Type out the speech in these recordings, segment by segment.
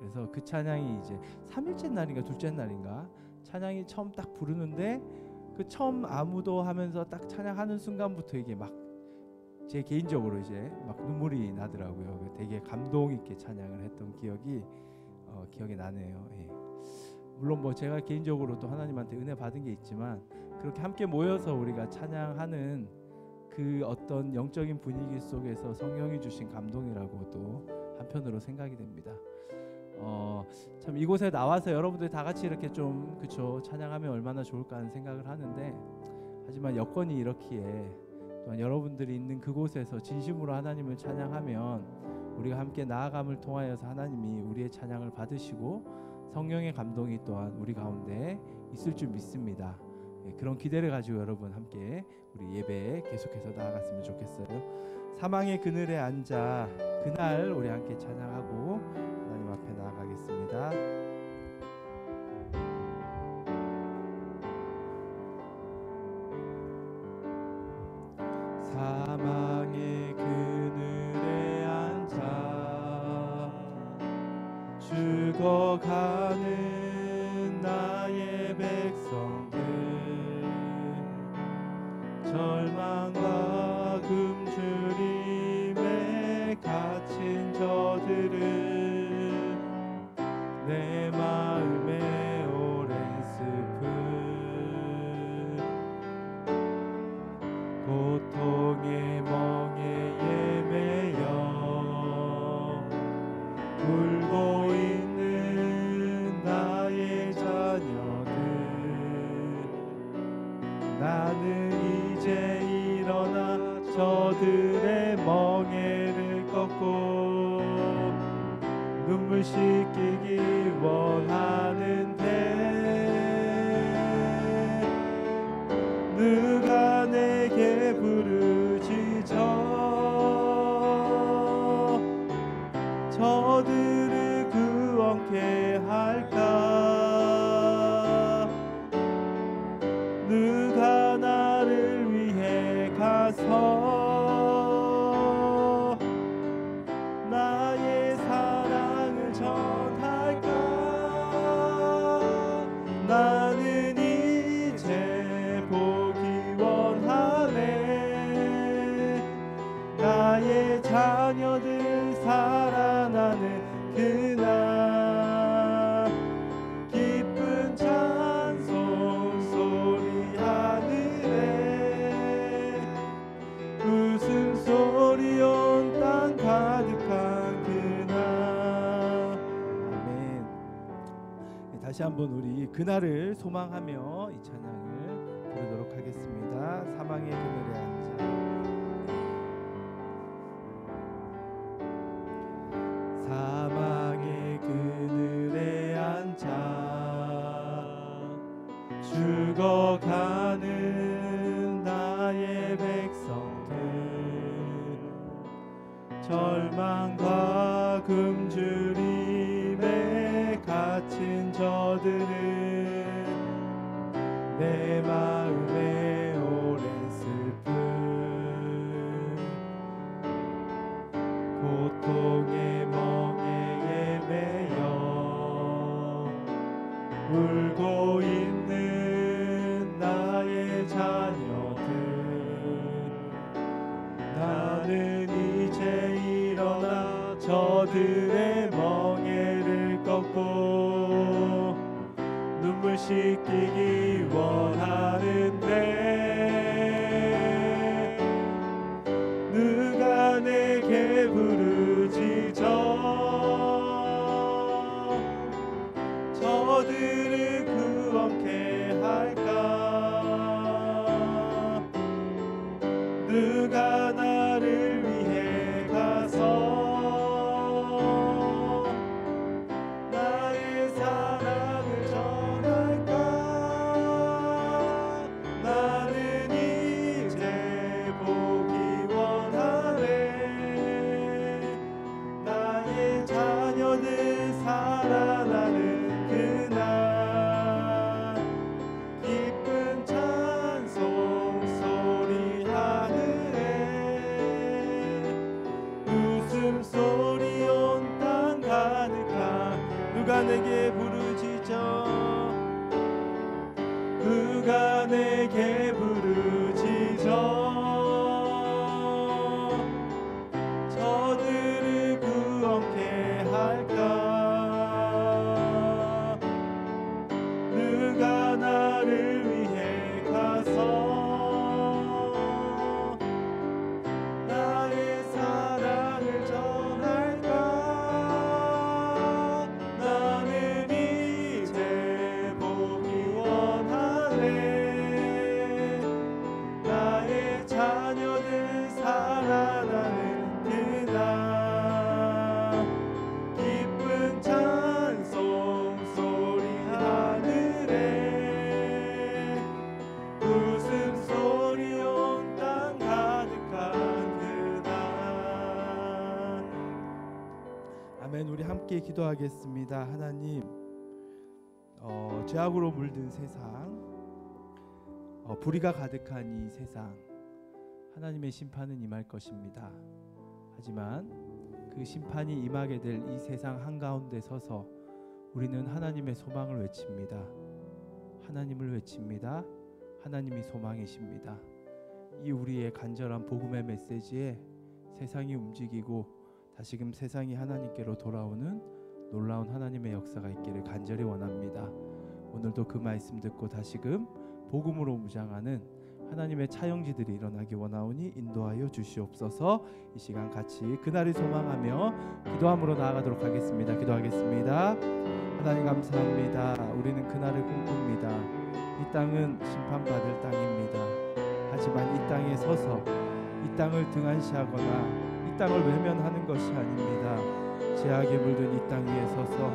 그래서 그 찬양이 이제 3일째 날인가 둘째 날인가 찬양이 처음 딱 부르는데 그 처음 아무도 하면서 딱 찬양하는 순간부터 이게 막 제 개인적으로 이제 막 눈물이 나더라고요. 되게 감동 있게 찬양을 했던 기억이 기억이 나네요. 예. 물론 뭐 제가 개인적으로 또 하나님한테 은혜 받은 게 있지만 그렇게 함께 모여서 우리가 찬양하는 그 어떤 영적인 분위기 속에서 성령이 주신 감동이라고 또 한편으로 생각이 됩니다. 참 이곳에 나와서 여러분들이 다 같이 이렇게 좀 그쵸 찬양하면 얼마나 좋을까 하는 생각을 하는데 하지만 여건이 이렇기에 또한 여러분들이 있는 그곳에서 진심으로 하나님을 찬양하면 우리가 함께 나아감을 통하여서 하나님이 우리의 찬양을 받으시고 성령의 감동이 또한 우리 가운데 있을 줄 믿습니다. 그런 기대를 가지고 여러분 함께 우리 예배에 계속해서 나아갔으면 좋겠어요. 사망의 그늘에 앉아 그날 우리 함께 찬양하고 하나님 앞에 나아가겠습니다. 사망의 그늘에 앉아 죽어가는 나의 백성들 절망과 굶주림에 갇힌 저들을 내 마음에 오랜 슬픔 고통의 멍에 매여 울고 있는 나의 자녀들 나는 이제 일어나 저들의 멍에를 꺾고 눈물 씻기기 원하는데 누가 내게 부르짖어 저들을 구원케 할까 누가 나를 위해 가서 나의 사랑을 전할까 나는 이제 보기 원하네 나의 자녀들 살아나는 그날 기쁜 찬송 소리 하늘에 웃음소리 온 땅 가득한 그날 아멘. 다시 한번 우리 그날을 소망하며 이 찬양을 부르도록 하겠습니다. 사망의 그늘에 앉아 사망의 그늘에 앉아 죽어가는 나의 백성들 절망과 굶주림에 갇힌 저들은 내 마음에 오랜 슬픔 고통의 멍에에 매여 울고 있는 나의 자녀들 나는 이제 일어나 저들의 멍에를 꺾고 눈물 씻기기 원하는데 누가 내게 부르짖어 저들을 구원케 할까 누가 나를 위해 가서 나의 사랑을 전할까 누가 내게 부르짖어 누가 내게 부르짖어 저들을 구원케 할까 누가 나를 위해 가서 나의 사랑을 전할까 나는 이제 보기 원하네 나의 자녀들 살아나는 그날 기쁜 찬송 소리 하늘에 웃음소리 온 땅 가득한 그날 아멘. 우리 함께 기도하겠습니다. 하나님 죄악으로 물든 세상 불의가 가득한 이 세상 하나님의 심판은 임할 것입니다. 하지만 그 심판이 임하게 될 이 세상 한가운데 서서 우리는 하나님의 소망을 외칩니다. 하나님을 외칩니다. 하나님이 소망이십니다. 이 우리의 간절한 복음의 메시지에 세상이 움직이고 다시금 세상이 하나님께로 돌아오는 놀라운 하나님의 역사가 있기를 간절히 원합니다. 오늘도 그 말씀 듣고 다시금 복음으로 무장하는 하나님의 차영지들이 일어나기 원하오니 인도하여 주시옵소서. 이 시간 같이 그날을 소망하며 기도함으로 나아가도록 하겠습니다. 기도하겠습니다. 하나님 감사합니다. 우리는 그날을 꿈꿉니다. 이 땅은 심판받을 땅입니다. 하지만 이 땅에 서서 이 땅을 등한시하거나 이 땅을 외면하는 것이 아닙니다. 죄악에 물든 이 땅 위에 서서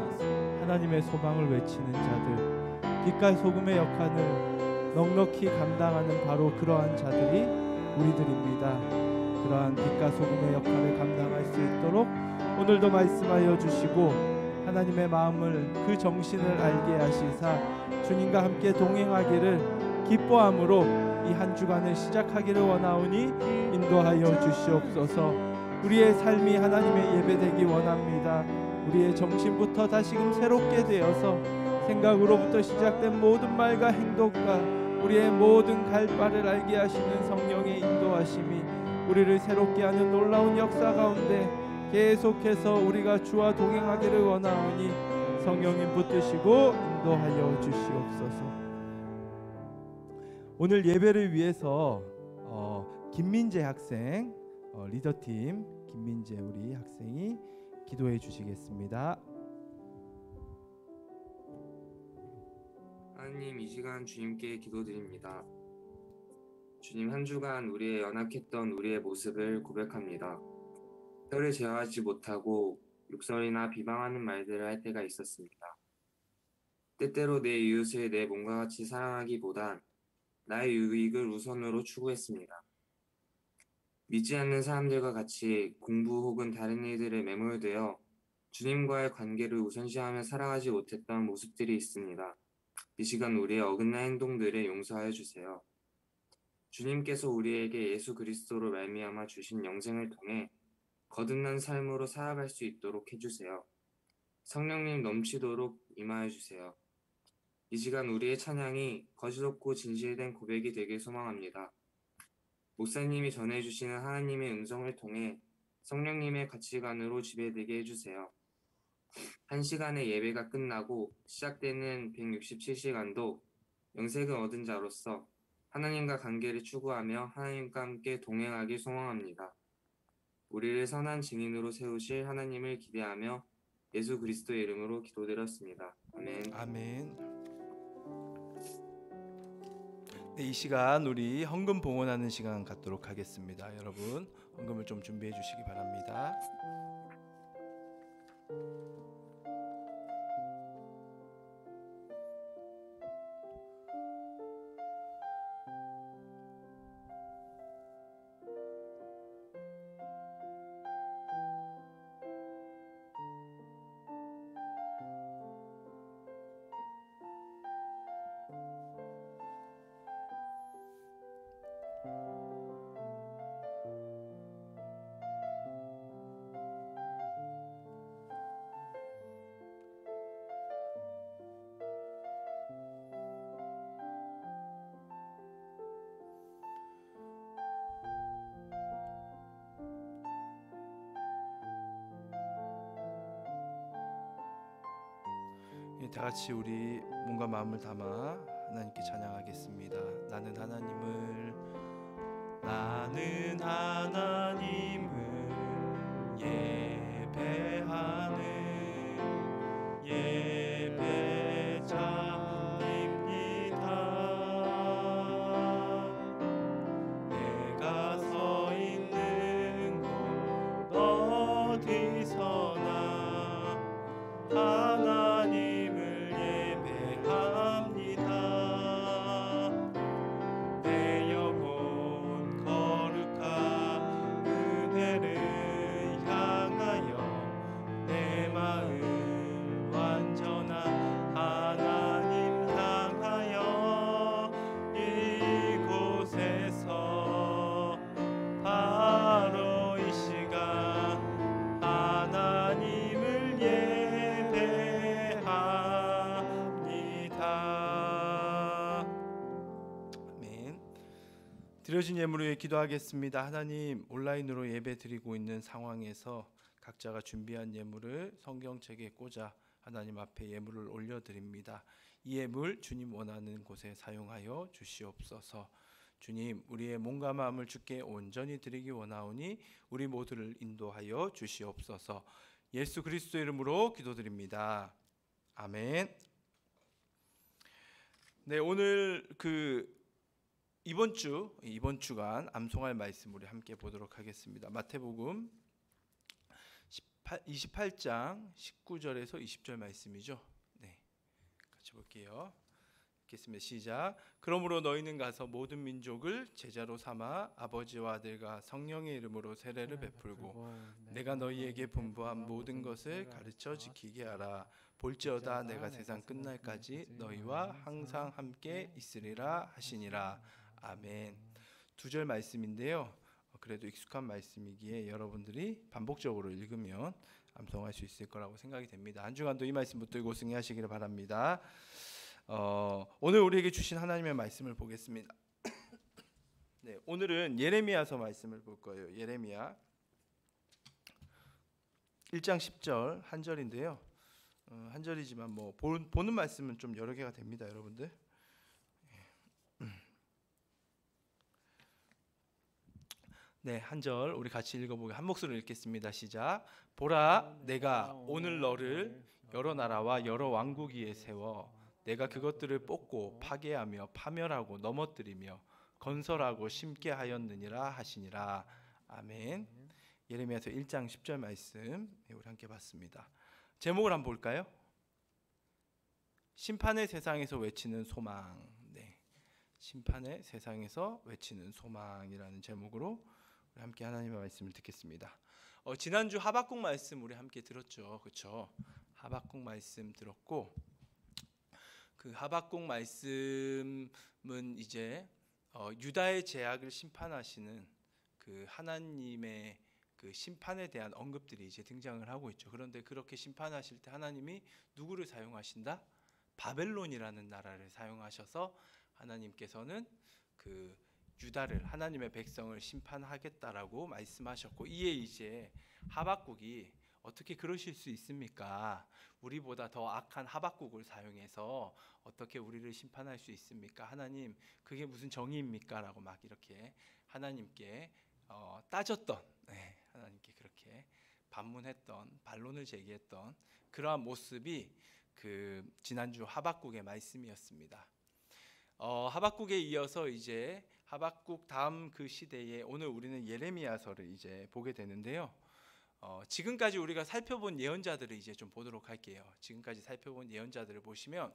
하나님의 소망을 외치는 자들 빛과 소금의 역할을 넉넉히 감당하는 바로 그러한 자들이 우리들입니다. 그러한 빛과 소금의 역할을 감당할 수 있도록 오늘도 말씀하여 주시고 하나님의 마음을 그 정신을 알게 하시사 주님과 함께 동행하기를 기뻐함으로 이 한 주간을 시작하기를 원하오니 인도하여 주시옵소서. 우리의 삶이 하나님의 예배되기 원합니다. 우리의 정신부터 다시금 새롭게 되어서 생각으로부터 시작된 모든 말과 행동과 우리의 모든 갈 바를 알게 하시는 성령의 인도하심이 우리를 새롭게 하는 놀라운 역사 가운데 계속해서 우리가 주와 동행하기를 원하오니 성령님 붙드시고 인도하여 주시옵소서. 오늘 예배를 위해서 김민재 학생 리더팀 김민재 우리 학생이 기도해 주시겠습니다. 하나님, 이 시간 주님께 기도드립니다. 주님, 한 주간 우리의 연약했던 우리의 모습을 고백합니다. 혀를 제어하지 못하고 욕설이나 비방하는 말들을 할 때가 있었습니다. 때때로 내 이웃을 내 몸과 같이 사랑하기보단 나의 유익을 우선으로 추구했습니다. 믿지 않는 사람들과 같이 공부 혹은 다른 일들에 매몰되어 주님과의 관계를 우선시하며 살아가지 못했던 모습들이 있습니다. 이 시간 우리의 어긋난 행동들을 용서하여 주세요. 주님께서 우리에게 예수 그리스도로 말미암아 주신 영생을 통해 거듭난 삶으로 살아갈 수 있도록 해주세요. 성령님 넘치도록 임하여 주세요. 이 시간 우리의 찬양이 거짓없고 진실된 고백이 되길 소망합니다. 목사님이 전해주시는 하나님의 음성을 통해 성령님의 가치관으로 지배되게 해주세요. 한 시간의 예배가 끝나고 시작되는 167시간도 영생을 얻은 자로서 하나님과 관계를 추구하며 하나님과 함께 동행하길 소망합니다. 우리를 선한 증인으로 세우실 하나님을 기대하며 예수 그리스도의 이름으로 기도드렸습니다. 아멘. 아멘. 네, 이 시간 우리 헌금 봉헌하는 시간 갖도록 하겠습니다. 여러분 헌금을 좀 준비해 주시기 바랍니다. 다 같이 우리 몸과 마음을 담아 하나님께 찬양하겠습니다. 나는 하나님을 예배하는 예배자입니다. 내가 서 있는 곳 어디서나 하나님을 예배합니다. 내 영혼 거룩한 은혜를 향하여 내 마음 완전한 하나님 향하여 이곳에서 바로 이 시간 하나님을 예배합니다. 아멘. 드려진 예물을 위해 기도하겠습니다. 하나님, 온라인으로 예배 드리고 있는 상황에서 각자가 준비한 예물을 성경책에 꽂아 하나님 앞에 예물을 올려드립니다. 이 예물 주님 원하는 곳에 사용하여 주시옵소서. 주님, 우리의 몸과 마음을 주께 온전히 드리기 원하오니 우리 모두를 인도하여 주시옵소서. 예수 그리스도 이름으로 기도드립니다. 아멘. 네, 오늘 이번 주간 암송할 말씀 우리 함께 보도록 하겠습니다. 마태복음 28장 19절에서 20절 말씀이죠. 네, 같이 볼게요. 읽겠습니다. 시작. 그러므로 너희는 가서 모든 민족을 제자로 삼아 아버지와 아들과 성령의 이름으로 세례를 베풀고 내가 너희에게 분부한 모든 것을 가르쳐 지키게 하라. 볼지어다 내가 세상 끝날까지 너희와 항상 함께 있으리라 하시니라. 아멘. 두 절 말씀인데요. 그래도 익숙한 말씀이기에 여러분들이 반복적으로 읽으면 암송할 수 있을 거라고 생각이 됩니다. 한 주간도 이 말씀 붙들고 승리하시기를 바랍니다. 오늘 우리에게 주신 하나님의 말씀을 보겠습니다. 네, 오늘은 예레미야서 말씀을 볼 거예요. 예레미야 1장 10절 한 절인데요. 한 절이지만 뭐 보는 말씀은 좀 여러 개가 됩니다, 여러분들. 네, 한 절 우리 같이 읽어보게 한 목소리로 읽겠습니다. 시작. 보라, 내가 오늘 너를 여러 나라와 여러 왕국 위에 세워 내가 그것들을 뽑고 파괴하며 파멸하고 넘어뜨리며 건설하고 심게 하였느니라 하시니라. 아멘. 예레미야서 1장 10절 말씀 우리 함께 봤습니다. 제목을 한번 볼까요? 심판의 세상에서 외치는 소망. 네, 심판의 세상에서 외치는 소망이라는 제목으로 우리 함께 하나님의 말씀을 듣겠습니다. 지난주 하박국 말씀 우리 함께 들었죠, 그렇죠? 하박국 말씀 들었고 그 하박국 말씀은 이제 유다의 죄악을 심판하시는 그 하나님의 그 심판에 대한 언급들이 이제 등장을 하고 있죠. 그런데 그렇게 심판하실 때 하나님이 누구를 사용하신다? 바벨론이라는 나라를 사용하셔서 하나님께서는 그 유다를 하나님의 백성을 심판하겠다라고 말씀하셨고 이에 이제 하박국이 어떻게 그러실 수 있습니까? 우리보다 더 악한 하박국을 사용해서 어떻게 우리를 심판할 수 있습니까? 하나님, 그게 무슨 정의입니까? 라고 막 이렇게 하나님께 따졌던, 하나님께 그렇게 반문했던, 반론을 제기했던 그러한 모습이 그 지난주 하박국의 말씀이었습니다. 하박국에 이어서 이제 하박국 다음 그 시대에 오늘 우리는 예레미야서를 이제 보게 되는데요. 지금까지 우리가 살펴본 예언자들을 이제 좀 보도록 할게요. 지금까지 살펴본 예언자들을 보시면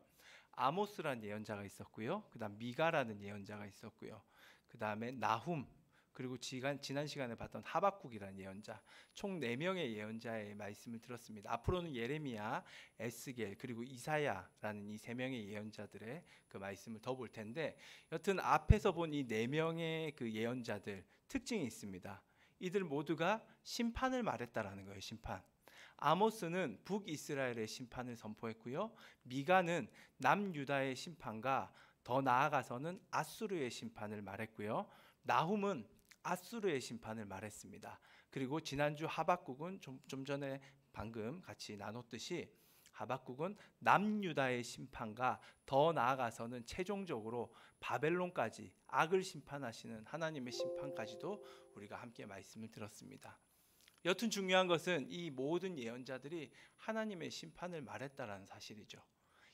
아모스라는 예언자가 있었고요. 그다음 미가라는 예언자가 있었고요. 그다음에 나훔, 그리고 지난 시간에 봤던 하박국이라는 예언자, 총 4명의 예언자의 말씀을 들었습니다. 앞으로는 예레미야, 에스겔, 그리고 이사야라는 이 3명의 예언자들의 그 말씀을 더 볼 텐데, 여튼 앞에서 본 이 4명의 그 예언자들 특징이 있습니다. 이들 모두가 심판을 말했다라는 거예요. 심판. 아모스는 북이스라엘의 심판을 선포했고요. 미가는 남유다의 심판과 더 나아가서는 아수르의 심판을 말했고요. 나훔은 아수르의 심판을 말했습니다. 그리고 지난주 하박국은 좀 전에 방금 같이 나눴듯이 하박국은 남유다의 심판과 더 나아가서는 최종적으로 바벨론까지 악을 심판하시는 하나님의 심판까지도 우리가 함께 말씀을 들었습니다. 여튼 중요한 것은 이 모든 예언자들이 하나님의 심판을 말했다라는 사실이죠.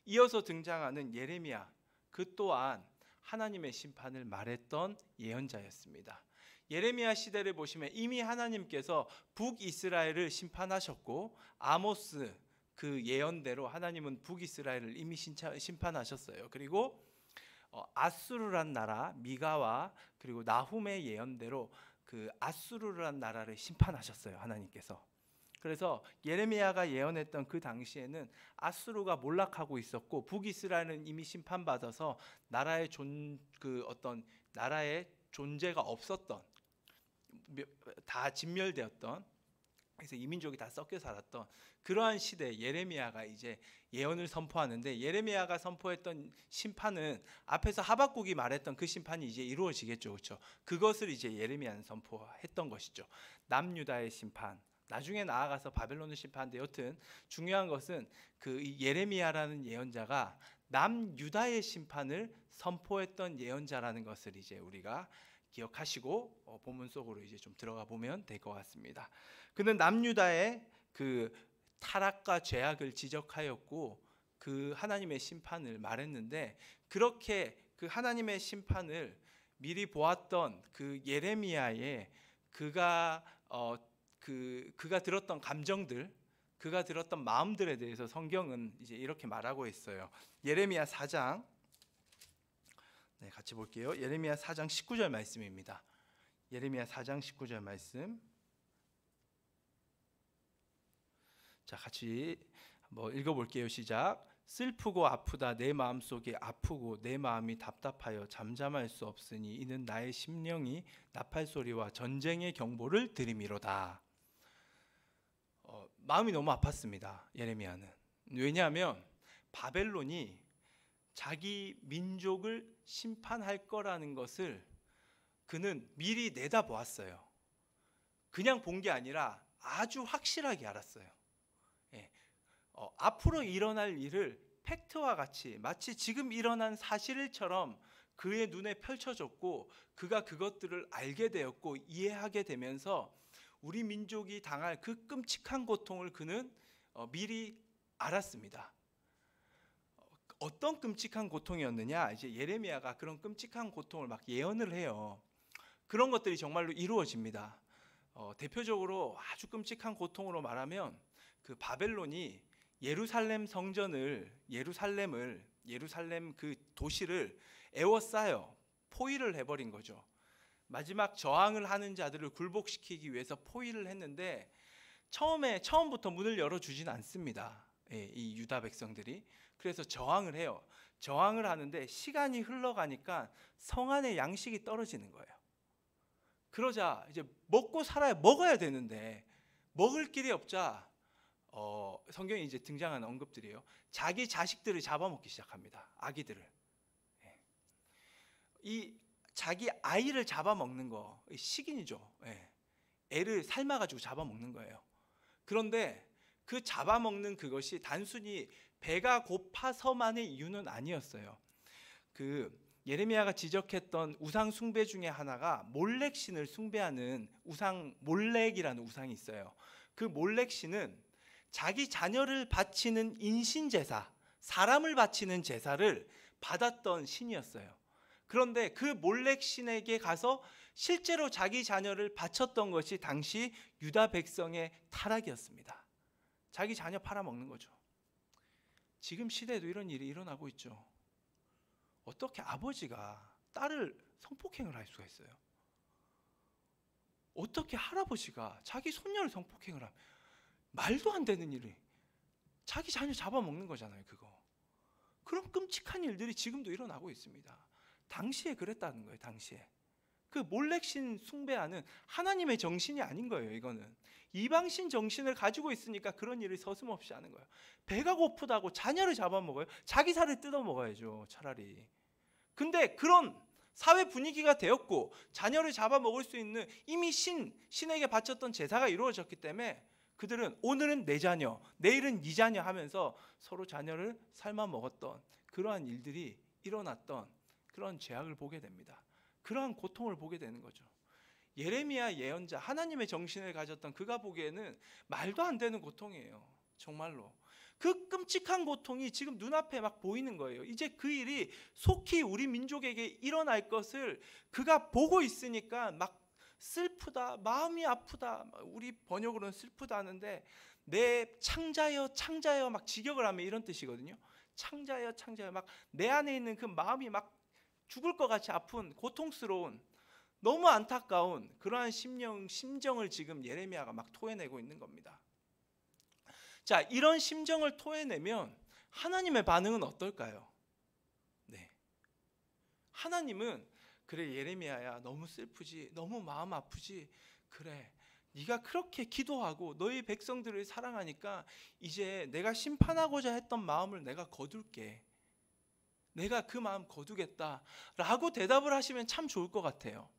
이어서 등장하는 예레미야, 그 또한 하나님의 심판을 말했던 예언자였습니다. 예레미야 시대를 보시면 이미 하나님께서 북이스라엘을 심판하셨고, 아모스 그 예언대로 하나님은 북이스라엘을 이미 심판하셨어요. 그리고 아수르란 나라, 미가와 그리고 나훔의 예언대로 그 아수르란 나라를 심판하셨어요, 하나님께서. 그래서 예레미야가 예언했던 그 당시에는 아수르가 몰락하고 있었고, 북이스라엘은 이미 심판받아서 나라의 나라의 존재가 없었던, 다 진멸되었던, 그래서 이민족이 다 섞여 살았던 그러한 시대에 예레미야가 이제 예언을 선포하는데, 예레미야가 선포했던 심판은 앞에서 하박국이 말했던 그 심판이 이제 이루어지겠죠, 그렇죠? 그것을 이제 예레미야는 선포했던 것이죠. 남유다의 심판, 나중에 나아가서 바벨론을 심판하는데, 여튼 중요한 것은 그 예레미야라는 예언자가 남유다의 심판을 선포했던 예언자라는 것을 이제 우리가 기억하시고 본문 속으로 이제 좀 들어가 보면 될 것 같습니다. 그는 남유다의 그 타락과 죄악을 지적하였고 그 하나님의 심판을 말했는데, 그렇게 그 하나님의 심판을 미리 보았던 그 예레미야의 그가 들었던 감정들, 그가 들었던 마음들에 대해서 성경은 이제 이렇게 말하고 있어요. 예레미야 4장, 네, 같이 볼게요. 예레미야 4장 19절 말씀입니다. 예레미야 4장 19절 말씀. 자, 같이 한번 읽어볼게요. 시작. 슬프고 아프다 내 마음속이 아프고 내 마음이 답답하여 잠잠할 수 없으니 이는 나의 심령이 나팔소리와 전쟁의 경보를 들음이로다. 마음이 너무 아팠습니다, 예레미야는. 왜냐하면 바벨론이 자기 민족을 심판할 거라는 것을 그는 미리 내다보았어요. 그냥 본 게 아니라 아주 확실하게 알았어요. 앞으로 일어날 일을 팩트와 같이 마치 지금 일어난 사실처럼 그의 눈에 펼쳐졌고, 그가 그것들을 알게 되었고 이해하게 되면서 우리 민족이 당할 그 끔찍한 고통을 그는 미리 알았습니다. 어떤 끔찍한 고통이었느냐? 이제 예레미야가 그런 끔찍한 고통을 막 예언을 해요. 그런 것들이 정말로 이루어집니다. 대표적으로 아주 끔찍한 고통으로 말하면 그 바벨론이 예루살렘 그 도시를 에워싸요. 포위를 해버린 거죠. 마지막 저항을 하는 자들을 굴복시키기 위해서 포위를 했는데, 처음부터 문을 열어주진 않습니다, 이 유다 백성들이. 그래서 저항을 해요. 저항을 하는데 시간이 흘러가니까 성 안에 양식이 떨어지는 거예요. 그러자 이제 먹고 살아야 먹어야 되는데 먹을 길이 없자 성경에 이제 등장하는 언급들이에요. 자기 자식들을 잡아먹기 시작합니다. 아기들을. 이 자기 아이를 잡아먹는 거 식인이죠. 애를 삶아가지고 잡아먹는 거예요. 그런데 그 잡아먹는 그것이 단순히 배가 고파서만의 이유는 아니었어요. 그 예레미야가 지적했던 우상 숭배 중에 하나가 몰렉 신을 숭배하는 몰렉이라는 우상이 있어요. 그 몰렉 신은 자기 자녀를 바치는 인신제사, 사람을 바치는 제사를 받았던 신이었어요. 그런데 그 몰렉 신에게 가서 실제로 자기 자녀를 바쳤던 것이 당시 유다 백성의 타락이었습니다. 자기 자녀 팔아먹는 거죠. 지금 시대에도 이런 일이 일어나고 있죠. 어떻게 아버지가 딸을 성폭행을 할 수가 있어요? 어떻게 할아버지가 자기 손녀를 성폭행을 하면, 말도 안 되는 일이, 자기 자녀 잡아먹는 거잖아요, 그거. 그런 끔찍한 일들이 지금도 일어나고 있습니다. 당시에 그랬다는 거예요, 당시에. 그 몰렉신 숭배하는 하나님의 정신이 아닌 거예요, 이거는. 이방신 정신을 가지고 있으니까 그런 일을 서슴없이 하는 거예요. 배가 고프다고 자녀를 잡아먹어요? 자기 살을 뜯어먹어야죠, 차라리. 근데 그런 사회 분위기가 되었고 자녀를 잡아먹을 수 있는 이미 신에게 바쳤던 제사가 이루어졌기 때문에 그들은 오늘은 내 자녀, 내일은 네 자녀 하면서 서로 자녀를 삶아 먹었던 그러한 일들이 일어났던 그런 죄악을 보게 됩니다. 그러한 고통을 보게 되는 거죠. 예레미야 예언자, 하나님의 정신을 가졌던 그가 보기에는 말도 안 되는 고통이에요. 정말로. 그 끔찍한 고통이 지금 눈앞에 막 보이는 거예요. 이제 그 일이 속히 우리 민족에게 일어날 것을 그가 보고 있으니까 막 슬프다, 마음이 아프다. 우리 번역으로는 슬프다 하는데 내 창자여 창자여 막 직역을 하면 이런 뜻이거든요. 창자여 창자여 막 내 안에 있는 그 마음이 막 죽을 것 같이 아픈 고통스러운 너무 안타까운 그러한 심정을 지금 예레미야가 막 토해내고 있는 겁니다. 자, 이런 심정을 토해내면 하나님의 반응은 어떨까요? 네. 하나님은 그래 예레미야야 너무 슬프지, 너무 마음 아프지. 그래 네가 그렇게 기도하고 너희 백성들을 사랑하니까 이제 내가 심판하고자 했던 마음을 내가 거둘게. 내가 그 마음 거두겠다 라고 대답을 하시면 참 좋을 것 같아요.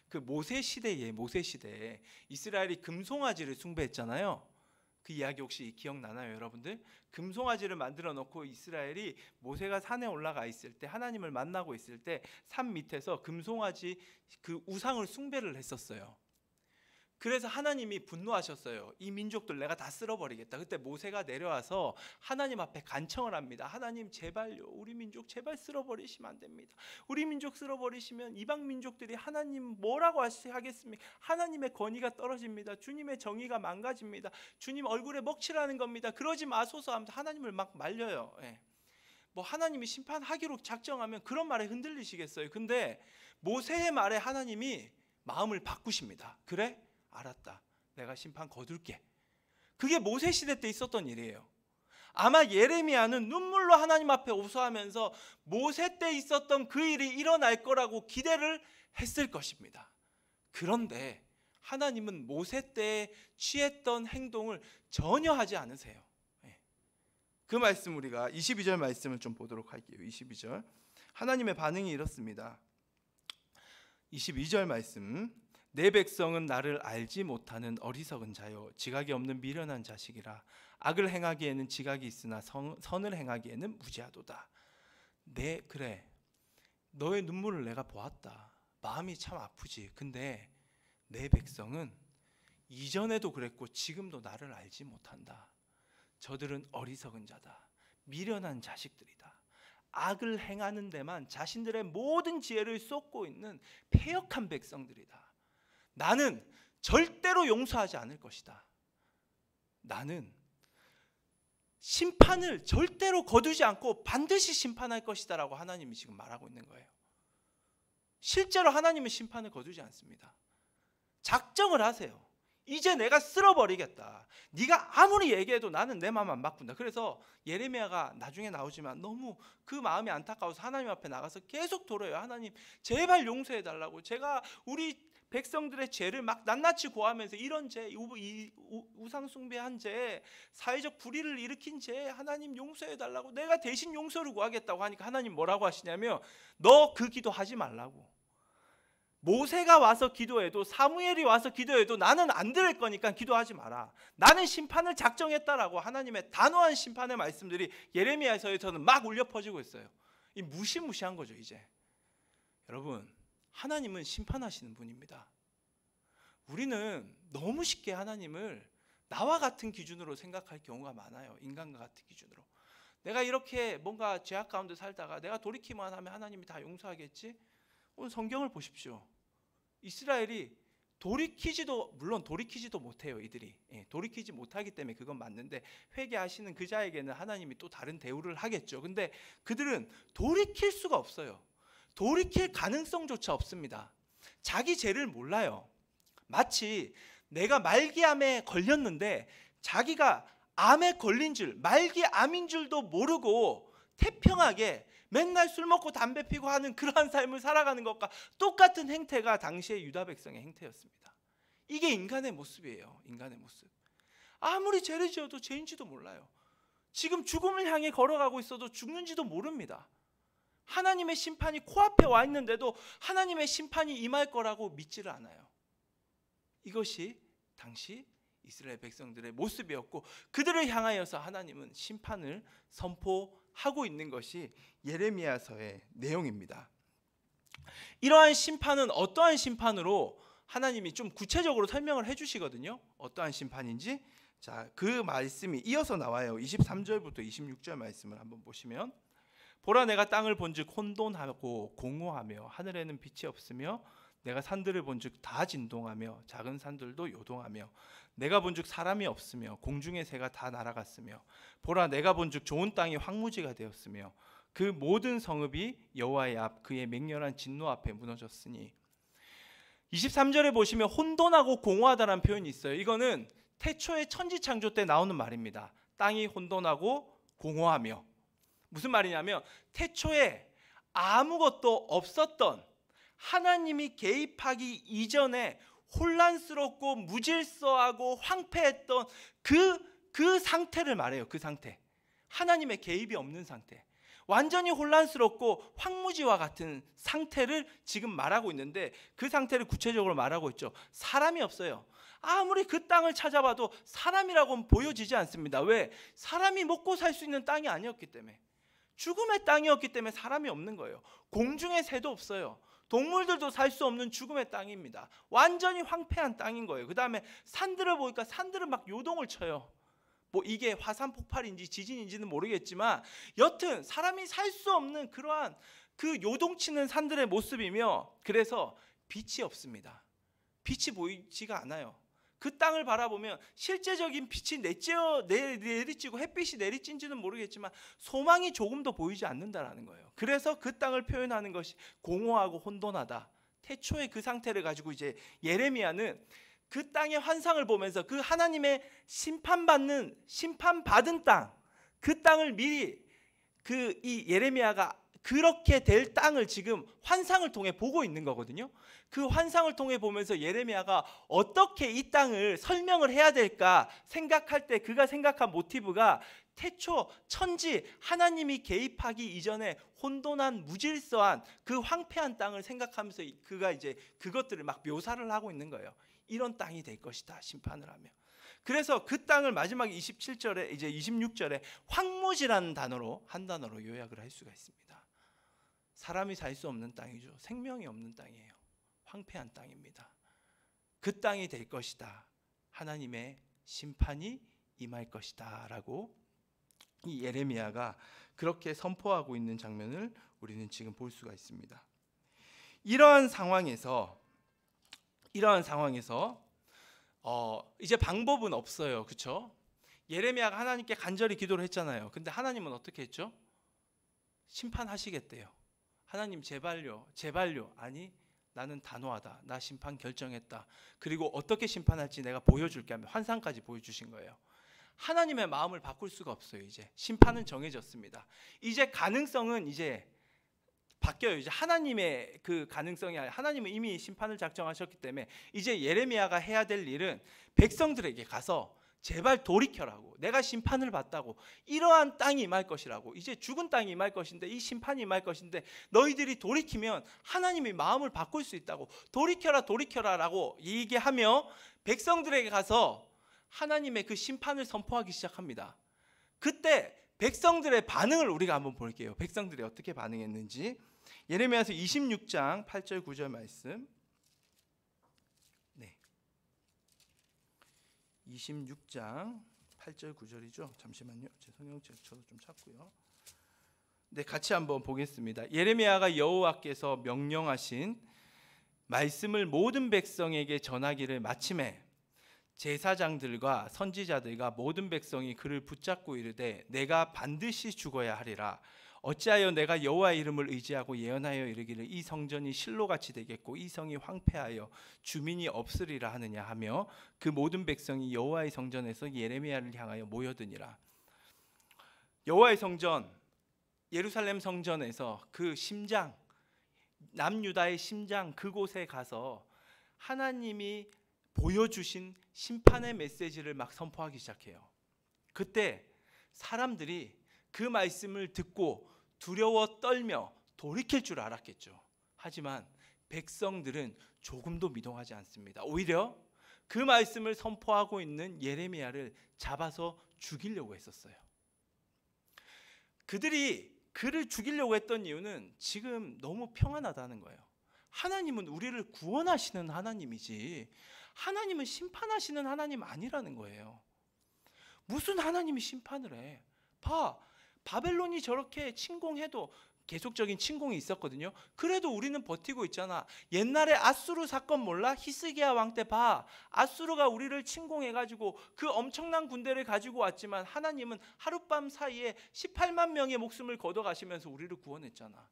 그 모세 시대에 이스라엘이 금송아지를 숭배했잖아요. 그 이야기 혹시 기억나나요, 여러분들? 금송아지를 만들어 놓고 이스라엘이 모세가 산에 올라가 있을 때 하나님을 만나고 있을 때 산 밑에서 금송아지 그 우상을 숭배를 했었어요. 그래서 하나님이 분노하셨어요. 이 민족들 내가 다 쓸어버리겠다. 그때 모세가 내려와서 하나님 앞에 간청을 합니다. 하나님 제발요, 우리 민족 제발 쓸어버리시면 안 됩니다. 우리 민족 쓸어버리시면 이방 민족들이 하나님 뭐라고 하겠습니까? 하나님의 권위가 떨어집니다. 주님의 정의가 망가집니다. 주님 얼굴에 먹칠하는 겁니다. 그러지 마소서 하면서 하나님을 막 말려요. 예. 뭐 하나님이 심판하기로 작정하면 그런 말에 흔들리시겠어요. 근데 모세의 말에 하나님이 마음을 바꾸십니다. 그래? 알았다. 내가 심판 거둘게. 그게 모세 시대 때 있었던 일이에요. 아마 예레미야는 눈물로 하나님 앞에 호소하면서 모세 때 있었던 그 일이 일어날 거라고 기대를 했을 것입니다. 그런데 하나님은 모세 때 취했던 행동을 전혀 하지 않으세요. 그 말씀 우리가 22절 말씀을 좀 보도록 할게요. 22절 하나님의 반응이 이렇습니다. 22절 말씀 내 백성은 나를 알지 못하는 어리석은 자요 지각이 없는 미련한 자식이라 악을 행하기에는 지각이 있으나 선을 행하기에는 무지하도다. 그래 너의 눈물을 내가 보았다. 마음이 참 아프지. 근데 내 백성은 이전에도 그랬고 지금도 나를 알지 못한다. 저들은 어리석은 자다. 미련한 자식들이다. 악을 행하는 데만 자신들의 모든 지혜를 쏟고 있는 패역한 백성들이다. 나는 절대로 용서하지 않을 것이다. 나는 심판을 절대로 거두지 않고 반드시 심판할 것이다 라고 하나님이 지금 말하고 있는 거예요. 실제로 하나님은 심판을 거두지 않습니다. 작정을 하세요. 이제 내가 쓸어버리겠다. 네가 아무리 얘기해도 나는 내 마음 안 바꾼다. 그래서 예레미야가 나중에 나오지만 너무 그 마음이 안타까워서 하나님 앞에 나가서 계속 돌아요. 하나님 제발 용서해달라고. 제가 우리 백성들의 죄를 막 낱낱이 고하면서 이런 죄, 우상 숭배한 죄, 사회적 불의를 일으킨 죄 하나님 용서해달라고 내가 대신 용서를 구하겠다고 하니까 하나님 뭐라고 하시냐면 너 그 기도 하지 말라고. 모세가 와서 기도해도 사무엘이 와서 기도해도 나는 안 들을 거니까 기도하지 마라. 나는 심판을 작정했다라고 하나님의 단호한 심판의 말씀들이 예레미야서에서는 막 울려 퍼지고 있어요. 이 무시무시한 거죠 이제. 여러분 하나님은 심판하시는 분입니다. 우리는 너무 쉽게 하나님을 나와 같은 기준으로 생각할 경우가 많아요. 인간과 같은 기준으로. 내가 이렇게 뭔가 죄악 가운데 살다가 내가 돌이키만 하면 하나님이 다 용서하겠지? 오늘 성경을 보십시오. 이스라엘이 물론 돌이키지도 못해요. 이들이 돌이키지 못하기 때문에 그건 맞는데 회개하시는 그 자에게는 하나님이 또 다른 대우를 하겠죠. 근데 그들은 돌이킬 수가 없어요. 돌이킬 가능성조차 없습니다. 자기 죄를 몰라요. 마치 내가 말기암에 걸렸는데 자기가 암에 걸린 줄, 말기암인 줄도 모르고 태평하게 맨날 술 먹고 담배 피고 하는 그러한 삶을 살아가는 것과 똑같은 행태가 당시의 유다 백성의 행태였습니다. 이게 인간의 모습이에요. 인간의 모습. 아무리 죄를 지어도 죄인지도 몰라요. 지금 죽음을 향해 걸어가고 있어도 죽는지도 모릅니다. 하나님의 심판이 코앞에 와 있는데도 하나님의 심판이 임할 거라고 믿지를 않아요. 이것이 당시 이스라엘 백성들의 모습이었고 그들을 향하여서 하나님은 심판을 선포하고 있는 것이 예레미야서의 내용입니다. 이러한 심판은 어떠한 심판으로 하나님이 좀 구체적으로 설명을 해주시거든요. 어떠한 심판인지. 자, 그 말씀이 이어서 나와요. 23절부터 26절 말씀을 한번 보시면, 보라 내가 땅을 본즉 혼돈하고 공허하며 하늘에는 빛이 없으며 내가 산들을 본즉 다 진동하며 작은 산들도 요동하며 내가 본즉 사람이 없으며 공중의 새가 다 날아갔으며 보라 내가 본즉 좋은 땅이 황무지가 되었으며 그 모든 성읍이 여호와의 앞 그의 맹렬한 진노 앞에 무너졌으니. 23절에 보시면 혼돈하고 공허하다라는 표현이 있어요. 이거는 태초의 천지창조 때 나오는 말입니다. 땅이 혼돈하고 공허하며, 무슨 말이냐면 태초에 아무것도 없었던, 하나님이 개입하기 이전에 혼란스럽고 무질서하고 황폐했던 그 상태를 말해요. 그 상태, 하나님의 개입이 없는 상태, 완전히 혼란스럽고 황무지와 같은 상태를 지금 말하고 있는데, 그 상태를 구체적으로 말하고 있죠. 사람이 없어요. 아무리 그 땅을 찾아봐도 사람이라고는 보여지지 않습니다. 왜? 사람이 먹고 살 수 있는 땅이 아니었기 때문에, 죽음의 땅이었기 때문에 사람이 없는 거예요. 공중의 새도 없어요. 동물들도 살 수 없는 죽음의 땅입니다. 완전히 황폐한 땅인 거예요. 그 다음에 산들을 보니까 산들은 막 요동을 쳐요. 뭐 이게 화산 폭발인지 지진인지는 모르겠지만 여튼 사람이 살 수 없는 그러한 그 요동치는 산들의 모습이며, 그래서 빛이 없습니다. 빛이 보이지가 않아요. 그 땅을 바라보면 실제적인 빛이 내리쬐고 햇빛이 내리쬐는지는 모르겠지만 소망이 조금도 보이지 않는다라는 거예요. 그래서 그 땅을 표현하는 것이 공허하고 혼돈하다. 태초의 그 상태를 가지고 이제 예레미야는 그 땅의 환상을 보면서 그 하나님의 심판받은 땅, 그 땅을 미리 이 예레미야가 그렇게 될 땅을 지금 환상을 통해 보고 있는 거거든요. 그 환상을 통해 보면서 예레미야가 어떻게 이 땅을 설명을 해야 될까 생각할 때 그가 생각한 모티브가 태초 천지 하나님이 개입하기 이전에 혼돈한 무질서한 그 황폐한 땅을 생각하면서 그가 이제 그것들을 막 묘사를 하고 있는 거예요. 이런 땅이 될 것이다, 심판을 하며. 그래서 그 땅을 마지막 27절에 이제 26절에 황무지라는 단어로, 한 단어로 요약을 할 수가 있습니다. 사람이 살 수 없는 땅이죠. 생명이 없는 땅이에요. 황폐한 땅입니다. 그 땅이 될 것이다. 하나님의 심판이 임할 것이다 라고 이 예레미야가 그렇게 선포하고 있는 장면을 우리는 지금 볼 수가 있습니다. 이러한 상황에서 이제 방법은 없어요. 그렇죠? 예레미야가 하나님께 간절히 기도를 했잖아요. 근데 하나님은 어떻게 했죠? 심판하시겠대요. 하나님 제발요. 아니, 나는 단호하다. 나 심판 결정했다. 그리고 어떻게 심판할지 내가 보여줄게 하며 환상까지 보여주신 거예요. 하나님의 마음을 바꿀 수가 없어요. 이제 심판은 정해졌습니다. 이제 가능성은 이제 바뀌어요. 이제 하나님의 그 가능성이 아니라 하나님은 이미 심판을 작정하셨기 때문에 이제 예레미야가 해야 될 일은 백성들에게 가서 제발 돌이켜라고, 내가 심판을 받다고, 이러한 땅이 임할 것이라고, 이제 죽은 땅이 임할 것인데, 이 심판이 임할 것인데 너희들이 돌이키면 하나님이 마음을 바꿀 수 있다고, 돌이켜라 라고 얘기하며 백성들에게 가서 하나님의 그 심판을 선포하기 시작합니다. 그때 백성들의 반응을 우리가 한번 볼게요. 백성들이 어떻게 반응했는지. 예레미야서 26장 8절 9절 말씀. 26장 8절 9절이죠. 잠시만요. 죄송해요. 저도 좀 찾고요. 네, 같이 한번 보겠습니다. 예레미야가 여호와께서 명령하신 말씀을 모든 백성에게 전하기를 마침에 제사장들과 선지자들과 모든 백성이 그를 붙잡고 이르되 내가 반드시 죽어야 하리라. 어찌하여 내가 여호와의 이름을 의지하고 예언하여 이르기를 이 성전이 실로같이 되겠고 이 성이 황폐하여 주민이 없으리라 하느냐 하며 그 모든 백성이 여호와의 성전에서 예레미야를 향하여 모여드니라. 여호와의 성전, 예루살렘 성전에서 그 심장, 남유다의 심장 그곳에 가서 하나님이 보여주신 심판의 메시지를 막 선포하기 시작해요. 그때 사람들이 그 말씀을 듣고 두려워 떨며 돌이킬 줄 알았겠죠. 하지만 백성들은 조금도 미동하지 않습니다. 오히려 그 말씀을 선포하고 있는 예레미야를 잡아서 죽이려고 했었어요. 그들이 그를 죽이려고 했던 이유는 지금 너무 평안하다는 거예요. 하나님은 우리를 구원하시는 하나님이지 하나님은 심판하시는 하나님 아니라는 거예요. 무슨 하나님이 심판을 해? 바벨론이 저렇게 침공해도 계속적인 침공이 있었거든요. 그래도 우리는 버티고 있잖아. 옛날에 아수르 사건 몰라? 히스기야 왕 때 봐. 아수르가 우리를 침공해가지고 그 엄청난 군대를 가지고 왔지만 하나님은 하룻밤 사이에 18만 명의 목숨을 걷어가시면서 우리를 구원했잖아.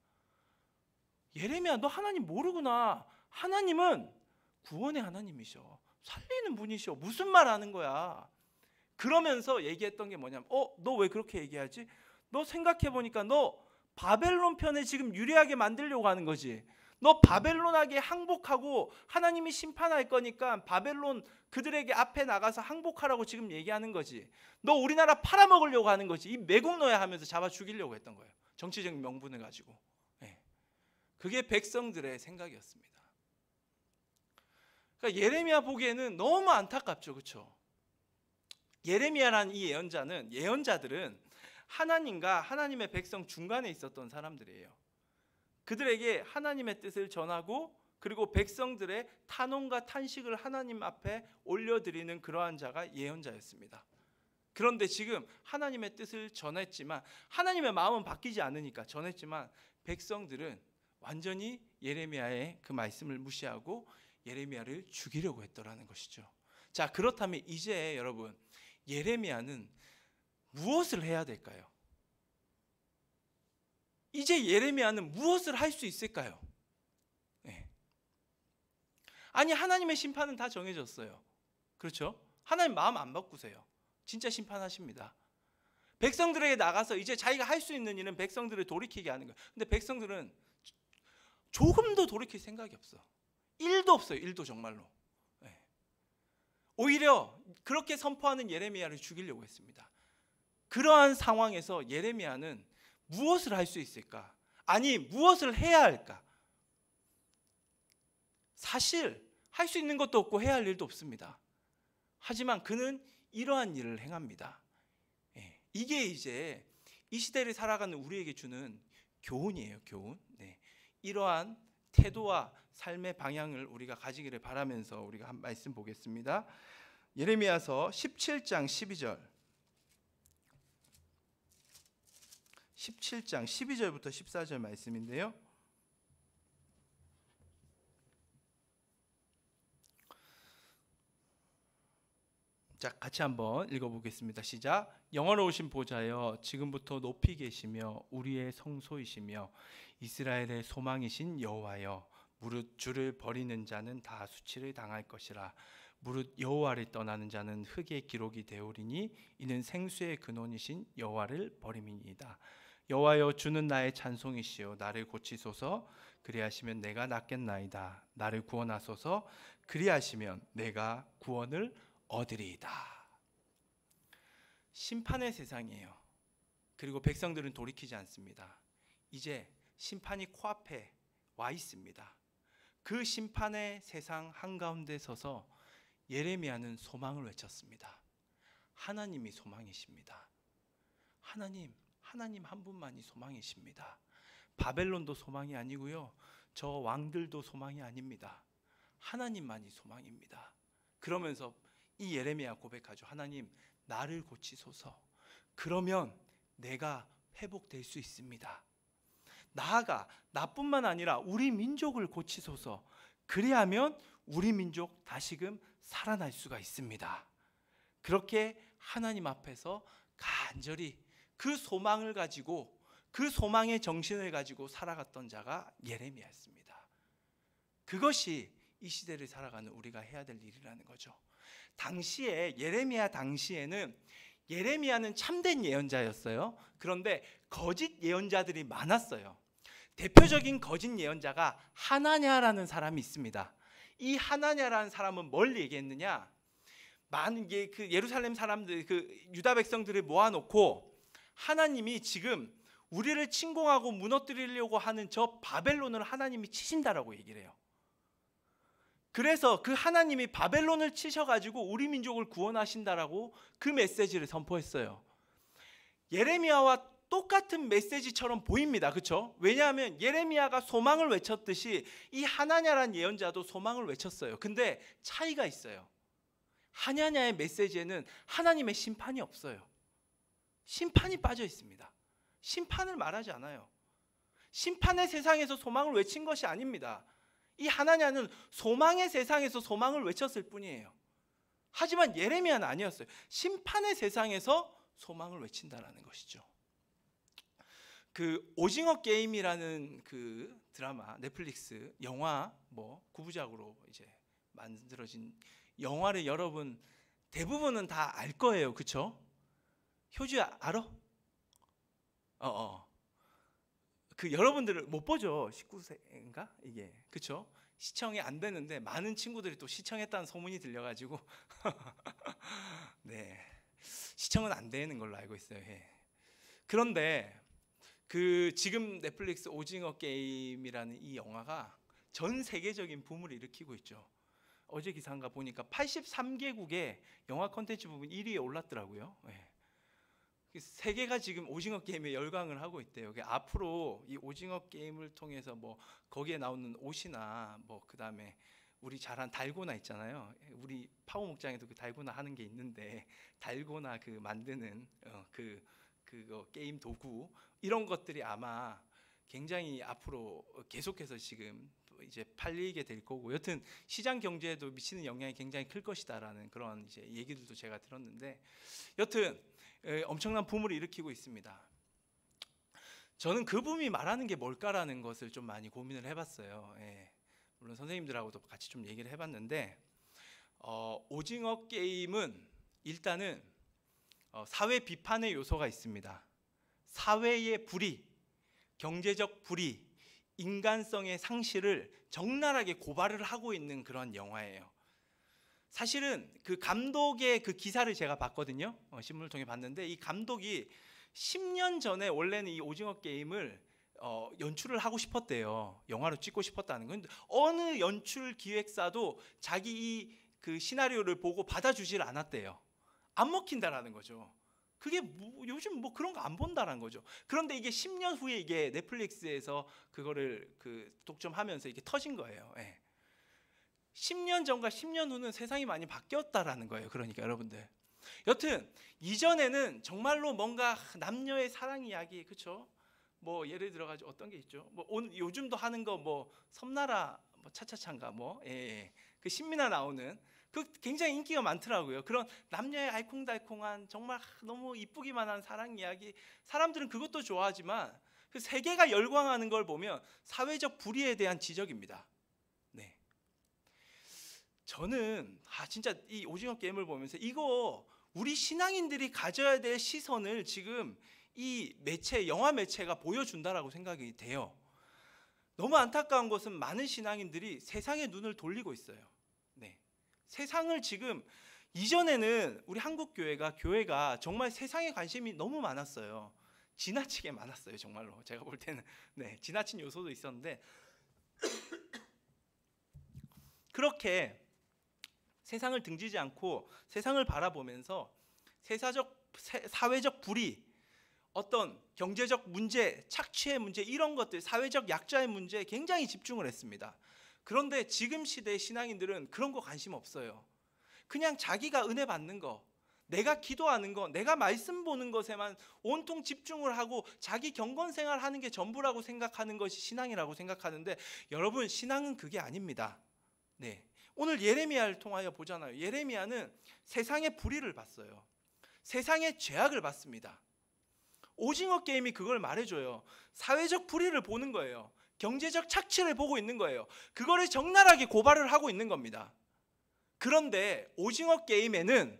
예레미야, 너 하나님 모르구나. 하나님은 구원의 하나님이셔. 살리는 분이셔. 무슨 말 하는 거야? 그러면서 얘기했던 게 뭐냐면 너 왜 그렇게 얘기하지? 너 생각해보니까 너 바벨론 편에 지금 유리하게 만들려고 하는 거지. 너 바벨론에게 항복하고 하나님이 심판할 거니까 바벨론 그들에게 앞에 나가서 항복하라고 지금 얘기하는 거지. 너 우리나라 팔아먹으려고 하는 거지. 이 매국노야 하면서 잡아 죽이려고 했던 거예요. 정치적 명분을 가지고. 그게 백성들의 생각이었습니다. 그러니까 예레미야 보기에는 너무 안타깝죠. 그렇죠? 예레미야라는 이 예언자들은 하나님과 하나님의 백성 중간에 있었던 사람들이에요. 그들에게 하나님의 뜻을 전하고 그리고 백성들의 탄원과 탄식을 하나님 앞에 올려드리는 그러한 자가 예언자였습니다. 그런데 지금 하나님의 뜻을 전했지만 하나님의 마음은 바뀌지 않으니까 전했지만 백성들은 완전히 예레미야의 그 말씀을 무시하고 예레미야를 죽이려고 했더라는 것이죠. 자, 그렇다면 이제 여러분 예레미야는 무엇을 해야 될까요? 이제 예레미야는 무엇을 할 수 있을까요? 아니 하나님의 심판은 다 정해졌어요. 그렇죠? 하나님 마음 안 바꾸세요. 진짜 심판하십니다. 백성들에게 나가서 이제 자기가 할 수 있는 일은 백성들을 돌이키게 하는 거예요. 근데 백성들은 조금도 돌이킬 생각이 없어. 1도 없어요. 1도 정말로. 오히려 그렇게 선포하는 예레미야를 죽이려고 했습니다. 그러한 상황에서 예레미야는 무엇을 할 수 있을까? 아니 무엇을 해야 할까? 사실 할 수 있는 것도 없고 해야 할 일도 없습니다. 하지만 그는 이러한 일을 행합니다. 이게 이제 이 시대를 살아가는 우리에게 주는 교훈이에요. 교훈. 이러한 태도와 삶의 방향을 우리가 가지기를 바라면서 우리가 한 말씀 보겠습니다. 예레미야서 17장 12절 17장 12절부터 14절 말씀인데요. 자, 같이 한번 읽어보겠습니다. 시작. 영화로우신 보좌여, 지금부터 높이 계시며 우리의 성소이시며 이스라엘의 소망이신 여호와여, 무릇 주를 버리는 자는 다 수치를 당할 것이라. 무릇 여호와를 떠나는 자는 흙의 기록이 되오리니 이는 생수의 근원이신 여호와를 버림이니이다. 여호와여, 주는 나의 찬송이시요 나를 고치소서. 그리하시면 내가 낫겠나이다. 나를 구원하소서. 그리하시면 내가 구원을 얻으리이다. 심판의 세상이에요. 그리고 백성들은 돌이키지 않습니다. 이제 심판이 코앞에 와 있습니다. 그 심판의 세상 한가운데 서서 예레미야는 소망을 외쳤습니다. 하나님이 소망이십니다. 하나님 한 분만이 소망이십니다. 바벨론도 소망이 아니고요, 저 왕들도 소망이 아닙니다. 하나님만이 소망입니다. 그러면서 이 예레미야 고백하죠. 하나님, 나를 고치소서. 그러면 내가 회복될 수 있습니다. 나아가 나뿐만 아니라 우리 민족을 고치소서. 그리하면 우리 민족 다시금 살아날 수가 있습니다. 그렇게 하나님 앞에서 간절히 그 소망을 가지고, 그 소망의 정신을 가지고 살아갔던 자가 예레미야였습니다. 그것이 이 시대를 살아가는 우리가 해야 될 일이라는 거죠. 당시에 예레미야 당시에는 예레미야는 참된 예언자였어요. 그런데 거짓 예언자들이 많았어요. 대표적인 거짓 예언자가 하나냐라는 사람이 있습니다. 이 하나냐라는 사람은 뭘 얘기했느냐? 많은 그 예루살렘 사람들, 그 유다 백성들을 모아놓고 하나님이 지금 우리를 침공하고 무너뜨리려고 하는 저 바벨론을 하나님이 치신다라고 얘기를 해요. 그래서 그 하나님이 바벨론을 치셔가지고 우리 민족을 구원하신다라고 그 메시지를 선포했어요. 예레미야와 똑같은 메시지처럼 보입니다. 그렇죠? 왜냐하면 예레미야가 소망을 외쳤듯이 이 하나냐란 예언자도 소망을 외쳤어요. 근데 차이가 있어요. 하나냐의 메시지에는 하나님의 심판이 없어요. 심판이 빠져 있습니다. 심판을 말하지 않아요. 심판의 세상에서 소망을 외친 것이 아닙니다. 이 하나냐는 소망의 세상에서 소망을 외쳤을 뿐이에요. 하지만 예레미야는 아니었어요. 심판의 세상에서 소망을 외친다라는 것이죠. 그 오징어 게임이라는 그 드라마, 넷플릭스 영화 뭐 9부작으로 이제 만들어진 영화를 여러분 대부분은 다 알 거예요. 그렇죠? 효주야 알아? 그 여러분들은 못 보죠. 19세인가 이게. 그렇죠? 시청이 안 되는데 많은 친구들이 또 시청했다는 소문이 들려가지고 네, 시청은 안 되는 걸로 알고 있어요. 예. 그런데 그 지금 넷플릭스 오징어 게임이라는 이 영화가 전 세계적인 붐을 일으키고 있죠. 어제 기사인가 보니까 83개국의 영화 콘텐츠 부분 1위에 올랐더라고요. 예. 세계가 지금 오징어 게임에 열광을 하고 있대요. 앞으로 이 오징어 게임을 통해서 뭐 거기에 나오는 옷이나 뭐 그다음에 우리 잘한 달고나 있잖아요. 우리 파워 목장에도 그 달고나 하는 게 있는데 달고나 그 만드는 그거 게임 도구 이런 것들이 아마 굉장히 앞으로 계속해서 지금 이제 팔리게 될 거고, 여튼 시장 경제에도 미치는 영향이 굉장히 클 것이다라는 그런 이제 얘기들도 제가 들었는데, 여튼 엄청난 붐을 일으키고 있습니다. 저는 그 붐이 말하는 게 뭘까라는 것을 좀 많이 고민을 해봤어요. 예. 물론 선생님들하고도 같이 좀 얘기를 해봤는데, 오징어 게임은 일단은 사회 비판의 요소가 있습니다. 사회의 불의, 경제적 불의, 인간성의 상실을 적나라하게 고발을 하고 있는 그런 영화예요. 사실은 그 감독의 그 기사를 제가 봤거든요. 신문을 통해 봤는데, 이 감독이 10년 전에 원래는 이 오징어 게임을 연출을 하고 싶었대요. 영화로 찍고 싶었다는 건. 어느 연출 기획사도 자기 이 그 시나리오를 보고 받아주질 않았대요. 안 먹힌다라는 거죠. 그게 요즘 뭐 그런 거 안 본다라는 거죠. 그런데 이게 10년 후에 이게 넷플릭스에서 그거를 그 독점하면서 이게 터진 거예요. 예. 10년 전과 10년 후는 세상이 많이 바뀌었다라는 거예요. 그러니까 여러분들. 여튼 이전에는 정말로 뭔가 남녀의 사랑 이야기, 그렇죠? 뭐 예를 들어 가지고 어떤 게 있죠? 뭐 오늘 요즘도 하는 거 뭐 섬나라 뭐 차차차인가 뭐 그 신민아 나오는 그 굉장히 인기가 많더라고요. 그런 남녀의 알콩달콩한 정말 너무 이쁘기만 한 사랑 이야기, 사람들은 그것도 좋아하지만 그 세계가 열광하는 걸 보면 사회적 불의에 대한 지적입니다. 네. 저는 진짜 이 오징어 게임을 보면서 이거 우리 신앙인들이 가져야 될 시선을 지금 이 매체, 영화 매체가 보여준다라고 생각이 돼요. 너무 안타까운 것은 많은 신앙인들이 세상의 눈을 돌리고 있어요. 네. 세상을 지금, 이전에는 우리 한국 교회가 정말 세상에 관심이 너무 많았어요. 지나치게 많았어요. 정말로 제가 볼 때는 지나친 요소도 있었는데 그렇게 세상을 등지지 않고 세상을 바라보면서 사회적 불의, 어떤 경제적 문제, 착취의 문제, 이런 것들, 사회적 약자의 문제에 굉장히 집중을 했습니다. 그런데 지금 시대의 신앙인들은 그런 거 관심 없어요. 그냥 자기가 은혜 받는 거, 내가 기도하는 거, 내가 말씀 보는 것에만 온통 집중을 하고 자기 경건 생활하는 게 전부라고 생각하는 것이 신앙이라고 생각하는데, 여러분, 신앙은 그게 아닙니다. 네. 오늘 예레미야를 통하여 보잖아요. 예레미야는 세상의 불의를 봤어요. 세상의 죄악을 봤습니다. 오징어 게임이 그걸 말해줘요. 사회적 불의를 보는 거예요. 경제적 착취를 보고 있는 거예요. 그거를 적나라하게 고발을 하고 있는 겁니다. 그런데 오징어 게임에는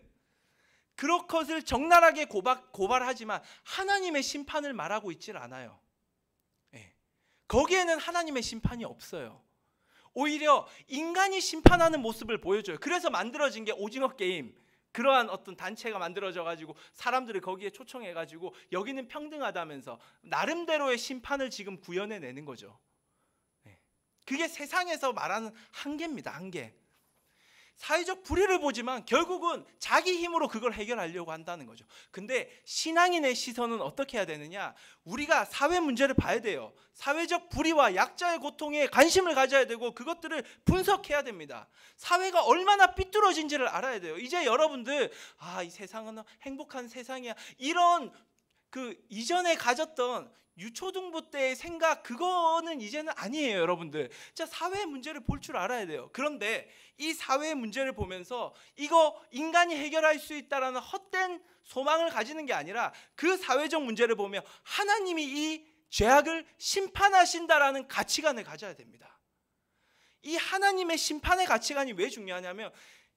그런 것을 적나라하게 고발하지만 하나님의 심판을 말하고 있질 않아요. 거기에는 하나님의 심판이 없어요. 오히려 인간이 심판하는 모습을 보여줘요. 그래서 만들어진 게 오징어 게임, 그러한 어떤 단체가 만들어져 가지고 사람들을 거기에 초청해 가지고 여기는 평등하다면서 나름대로의 심판을 지금 구현해 내는 거죠. 그게 세상에서 말하는 한계입니다. 한계. 사회적 불의를 보지만 결국은 자기 힘으로 그걸 해결하려고 한다는 거죠. 근데 신앙인의 시선은 어떻게 해야 되느냐? 우리가 사회 문제를 봐야 돼요. 사회적 불의와 약자의 고통에 관심을 가져야 되고 그것들을 분석해야 됩니다. 사회가 얼마나 삐뚤어진지를 알아야 돼요. 이제 여러분들 이 세상은 행복한 세상이야, 이런 그 이전에 가졌던 유초등부 때의 생각, 그거는 이제는 아니에요, 여러분들. 자, 사회 문제를 볼 줄 알아야 돼요. 그런데 이 사회 문제를 보면서 이거 인간이 해결할 수 있다라는 헛된 소망을 가지는 게 아니라 그 사회적 문제를 보며 하나님이 이 죄악을 심판하신다라는 가치관을 가져야 됩니다. 이 하나님의 심판의 가치관이 왜 중요하냐면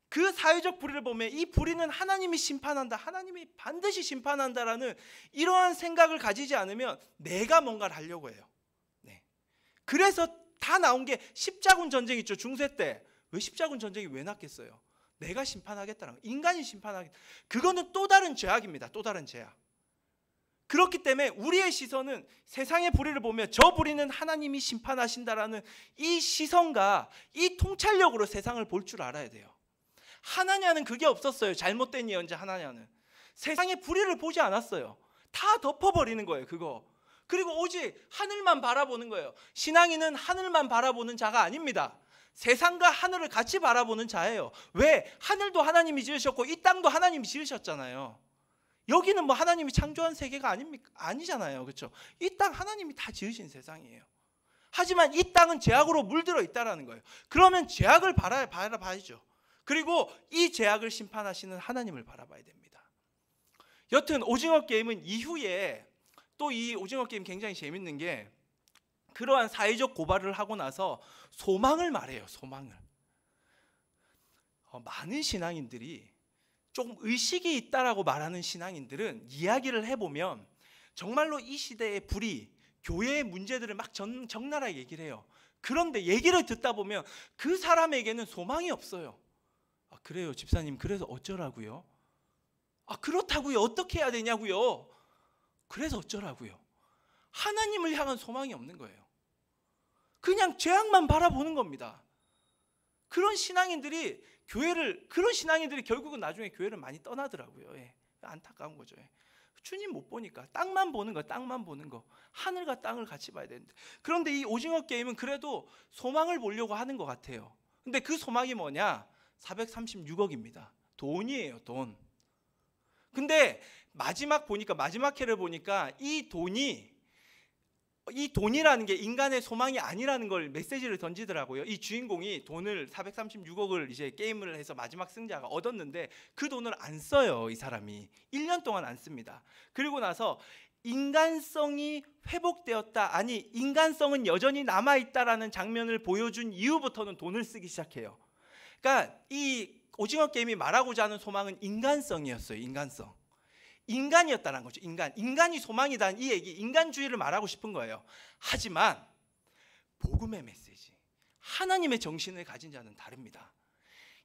그 사회적 불의를 보면 이 불의는 하나님이 심판한다, 하나님이 반드시 심판한다라는 이러한 생각을 가지지 않으면 내가 뭔가를 하려고 해요. 네. 그래서 다 나온 게 십자군 전쟁 있죠. 중세 때. 왜 십자군 전쟁이 왜 났겠어요? 내가 심판하겠다는 거, 인간이 심판하겠다. 그거는 또 다른 죄악입니다. 또 다른 죄악. 그렇기 때문에 우리의 시선은 세상의 불의를 보며 저 불의는 하나님이 심판하신다라는 이 시선과 이 통찰력으로 세상을 볼 줄 알아야 돼요. 하나냐는 그게 없었어요. 잘못된 예언자 하나냐는 세상의 불의를 보지 않았어요. 다 덮어버리는 거예요, 그거. 그리고 오직 하늘만 바라보는 거예요. 신앙인은 하늘만 바라보는 자가 아닙니다. 세상과 하늘을 같이 바라보는 자예요. 왜? 하늘도 하나님이 지으셨고 이 땅도 하나님이 지으셨잖아요. 여기는 뭐 하나님이 창조한 세계가 아닙니까? 아니잖아요, 그렇죠? 이 땅 하나님이 다 지으신 세상이에요. 하지만 이 땅은 죄악으로 물들어 있다라는 거예요. 그러면 죄악을 바라봐야죠. 그리고 이 죄악을 심판하시는 하나님을 바라봐야 됩니다. 여튼 오징어 게임은 이후에 또 이 오징어 게임 굉장히 재밌는 게 그러한 사회적 고발을 하고 나서 소망을 말해요. 소망을. 많은 신앙인들이 조금 의식이 있다라고 말하는 신앙인들은 이야기를 해보면 정말로 이 시대의 불의, 교회의 문제들을 막 적나라하게 얘기를 해요. 그런데 얘기를 듣다 보면 그 사람에게는 소망이 없어요. 그래요, 집사님. 그래서 어쩌라고요? 그렇다고요. 어떻게 해야 되냐고요? 그래서 어쩌라고요? 하나님을 향한 소망이 없는 거예요. 그냥 죄악만 바라보는 겁니다. 그런 신앙인들이 결국은 나중에 교회를 많이 떠나더라고요. 안타까운 거죠. 주님 못 보니까 땅만 보는 거, 땅만 보는 거. 하늘과 땅을 같이 봐야 되는데. 그런데 이 오징어 게임은 그래도 소망을 보려고 하는 것 같아요. 근데 그 소망이 뭐냐? 436억입니다. 돈이에요, 돈. 근데 마지막 회를 보니까 이 돈이라는 게 인간의 소망이 아니라는 걸 메시지를 던지더라고요. 이 주인공이 돈을 436억을 이제 게임을 해서 마지막 승자가 얻었는데 그 돈을 안 써요, 이 사람이. 1년 동안 안 씁니다. 그리고 나서 인간성이 회복되었다, 아니 인간성은 여전히 남아있다라는 장면을 보여준 이후부터는 돈을 쓰기 시작해요. 그러니까 이 오징어 게임이 말하고자 하는 소망은 인간성이었어요. 인간이었다는 거죠. 인간이 소망이다는 이 얘기, 인간주의를 말하고 싶은 거예요. 하지만 복음의 메시지, 하나님의 정신을 가진 자는 다릅니다.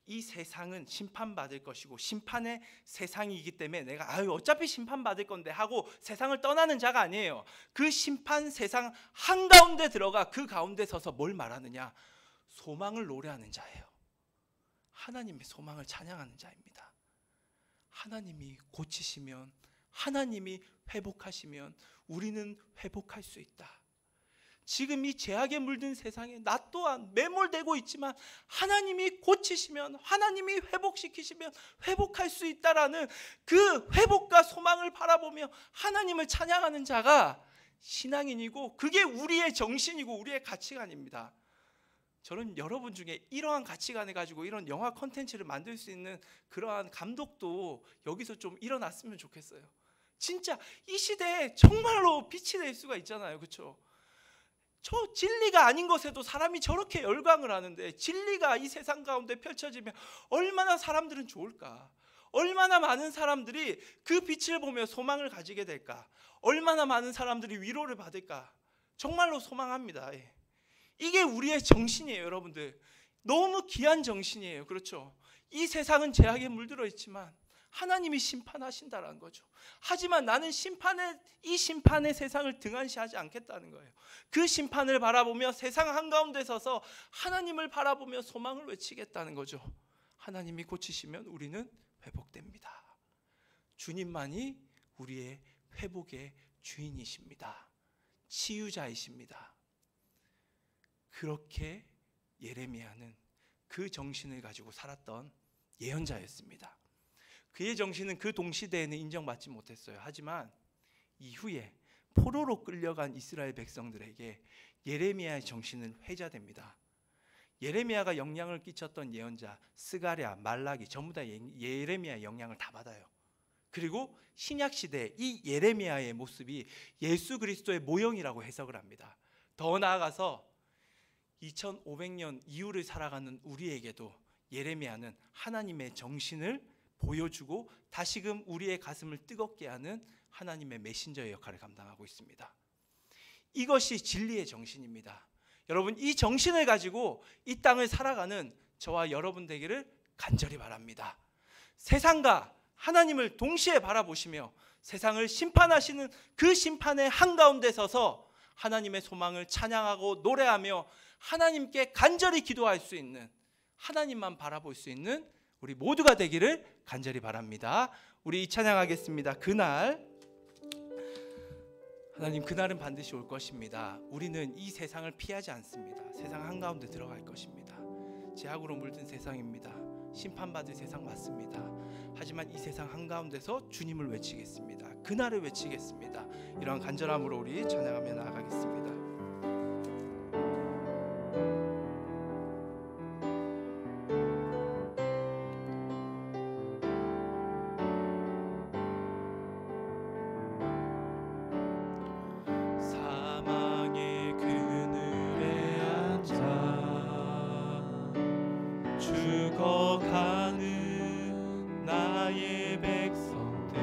이 세상은 심판받을 것이고 심판의 세상이기 때문에 내가 어차피 심판받을 건데 하고 세상을 떠나는 자가 아니에요. 그 심판 세상 한가운데 들어가 그 가운데 서서 뭘 말하느냐? 소망을 노래하는 자예요. 하나님의 소망을 찬양하는 자입니다. 하나님이 고치시면, 하나님이 회복하시면 우리는 회복할 수 있다. 지금 이 죄악에 물든 세상에 나 또한 매몰되고 있지만 하나님이 고치시면, 하나님이 회복시키시면 회복할 수 있다라는 그 회복과 소망을 바라보며 하나님을 찬양하는 자가 신앙인이고, 그게 우리의 정신이고 우리의 가치관입니다. 저는 여러분 중에 이러한 가치관을 가지고 이런 영화 콘텐츠를 만들 수 있는 그러한 감독도 여기서 좀 일어났으면 좋겠어요. 진짜 이 시대에 정말로 빛이 될 수가 있잖아요, 그렇죠? 저 진리가 아닌 것에도 사람이 저렇게 열광을 하는데 진리가 이 세상 가운데 펼쳐지면 얼마나 사람들은 좋을까? 얼마나 많은 사람들이 그 빛을 보며 소망을 가지게 될까? 얼마나 많은 사람들이 위로를 받을까? 정말로 소망합니다. 이게 우리의 정신이에요, 여러분들. 너무 귀한 정신이에요, 그렇죠? 이 세상은 죄악에 물들어 있지만 하나님이 심판하신다는 거죠. 하지만 나는 이 심판의 세상을 등한시하지 않겠다는 거예요. 그 심판을 바라보며 세상 한가운데 서서 하나님을 바라보며 소망을 외치겠다는 거죠. 하나님이 고치시면 우리는 회복됩니다. 주님만이 우리의 회복의 주인이십니다. 치유자이십니다. 그렇게 예레미야는 그 정신을 가지고 살았던 예언자였습니다. 그의 정신은 그 동시대에는 인정받지 못했어요. 하지만 이후에 포로로 끌려간 이스라엘 백성들에게 예레미야의 정신은 회자됩니다. 예레미야가 영향을 끼쳤던 예언자 스가랴, 말라기 전부 다 예레미야의 영향을 다 받아요. 그리고 신약 시대 이 예레미야의 모습이 예수 그리스도의 모형이라고 해석을 합니다. 더 나아가서 2500년 이후를 살아가는 우리에게도 예레미야는 하나님의 정신을 보여주고 다시금 우리의 가슴을 뜨겁게 하는 하나님의 메신저의 역할을 감당하고 있습니다. 이것이 진리의 정신입니다. 여러분, 이 정신을 가지고 이 땅을 살아가는 저와 여러분 되기를 간절히 바랍니다. 세상과 하나님을 동시에 바라보시며 세상을 심판하시는 그 심판의 한가운데 서서 하나님의 소망을 찬양하고 노래하며 하나님께 간절히 기도할 수 있는, 하나님만 바라볼 수 있는 우리 모두가 되기를 간절히 바랍니다. 우리 찬양하겠습니다. 그날, 하나님, 그날은 반드시 올 것입니다. 우리는 이 세상을 피하지 않습니다. 세상 한가운데 들어갈 것입니다. 죄악으로 물든 세상입니다. 심판받을 세상 맞습니다. 하지만 이 세상 한가운데서 주님을 외치겠습니다. 그날을 외치겠습니다. 이러한 간절함으로 우리 찬양하며 나아가겠습니다. 사망의 그늘에 앉아 죽어가는 나의 백성들,